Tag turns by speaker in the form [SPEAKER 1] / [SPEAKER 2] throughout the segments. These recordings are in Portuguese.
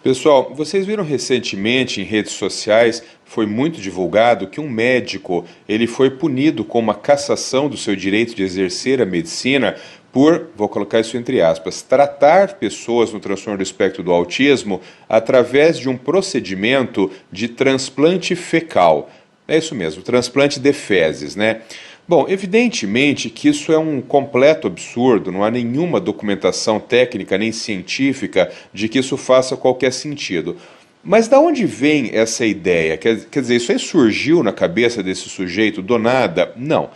[SPEAKER 1] Pessoal, vocês viram recentemente em redes sociais, foi muito divulgado que um médico, ele foi punido com uma cassação do seu direito de exercer a medicina por, vou colocar isso entre aspas, tratar pessoas no transtorno do espectro do autismo através de um procedimento de transplante fecal. É isso mesmo, transplante de fezes, né? Bom, evidentemente que isso é um completo absurdo, não há nenhuma documentação técnica nem científica de que isso faça qualquer sentido. Mas da onde vem essa ideia? Quer dizer, isso aí surgiu na cabeça desse sujeito do nada? Não.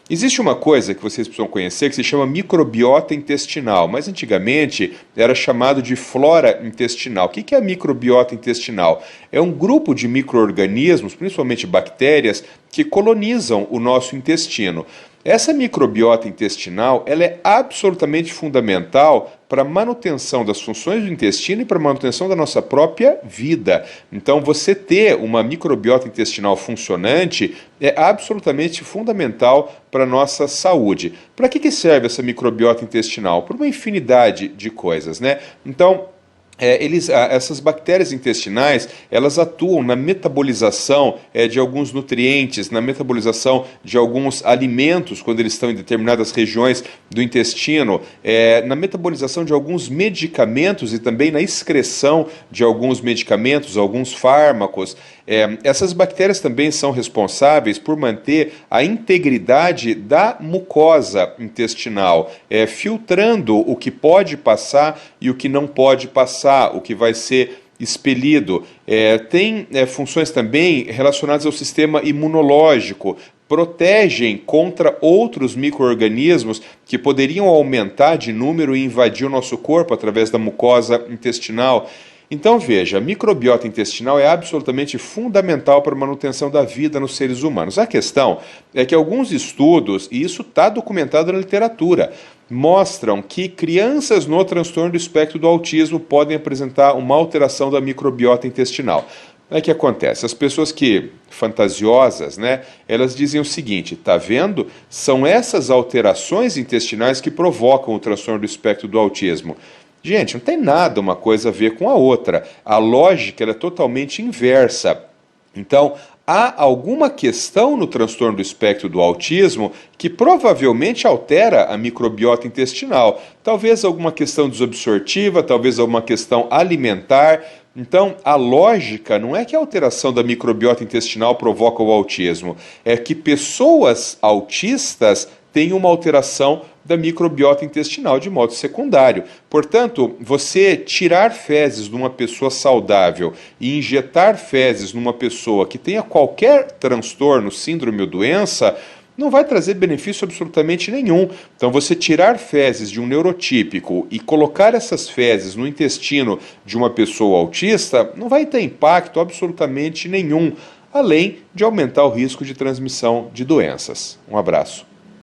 [SPEAKER 1] Existe uma coisa que vocês precisam conhecer que se chama microbiota intestinal, mas antigamente era chamado de flora intestinal. O que é a microbiota intestinal? É um grupo de micro-organismos, principalmente bactérias, que colonizam o nosso intestino. Essa microbiota intestinal ela é absolutamente fundamental para a manutenção das funções do intestino e para a manutenção da nossa própria vida. Então, você ter uma microbiota intestinal funcionante é absolutamente fundamental para a nossa saúde. Para que serve essa microbiota intestinal? Por uma infinidade de coisas, né? Então, essas bactérias intestinais, elas atuam na metabolização de alguns nutrientes, na metabolização de alguns alimentos, quando eles estão em determinadas regiões do intestino, na metabolização de alguns medicamentos e também na excreção de alguns medicamentos, alguns fármacos. Essas bactérias também são responsáveis por manter a integridade da mucosa intestinal, filtrando o que pode passar e o que não pode passar, o que vai ser expelido. Tem funções também relacionadas ao sistema imunológico, protegem contra outros micro-organismos que poderiam aumentar de número e invadir o nosso corpo através da mucosa intestinal. Então veja, a microbiota intestinal é absolutamente fundamental para a manutenção da vida nos seres humanos. A questão é que alguns estudos, e isso está documentado na literatura, mostram que crianças no transtorno do espectro do autismo podem apresentar uma alteração da microbiota intestinal. O que acontece? As pessoas que, fantasiosas, né, elas dizem o seguinte, tá vendo? São essas alterações intestinais que provocam o transtorno do espectro do autismo. Gente, não tem nada uma coisa a ver com a outra. A lógica é totalmente inversa. Então, há alguma questão no transtorno do espectro do autismo que provavelmente altera a microbiota intestinal. Talvez alguma questão desobstrutiva, talvez alguma questão alimentar. Então, a lógica não é que a alteração da microbiota intestinal provoca o autismo, é que pessoas autistas têm uma alteração da microbiota intestinal de modo secundário. Portanto, você tirar fezes de uma pessoa saudável e injetar fezes numa pessoa que tenha qualquer transtorno, síndrome ou doença, não vai trazer benefício absolutamente nenhum. Então, você tirar fezes de um neurotípico e colocar essas fezes no intestino de uma pessoa autista, não vai ter impacto absolutamente nenhum, além de aumentar o risco de transmissão de doenças. Um abraço.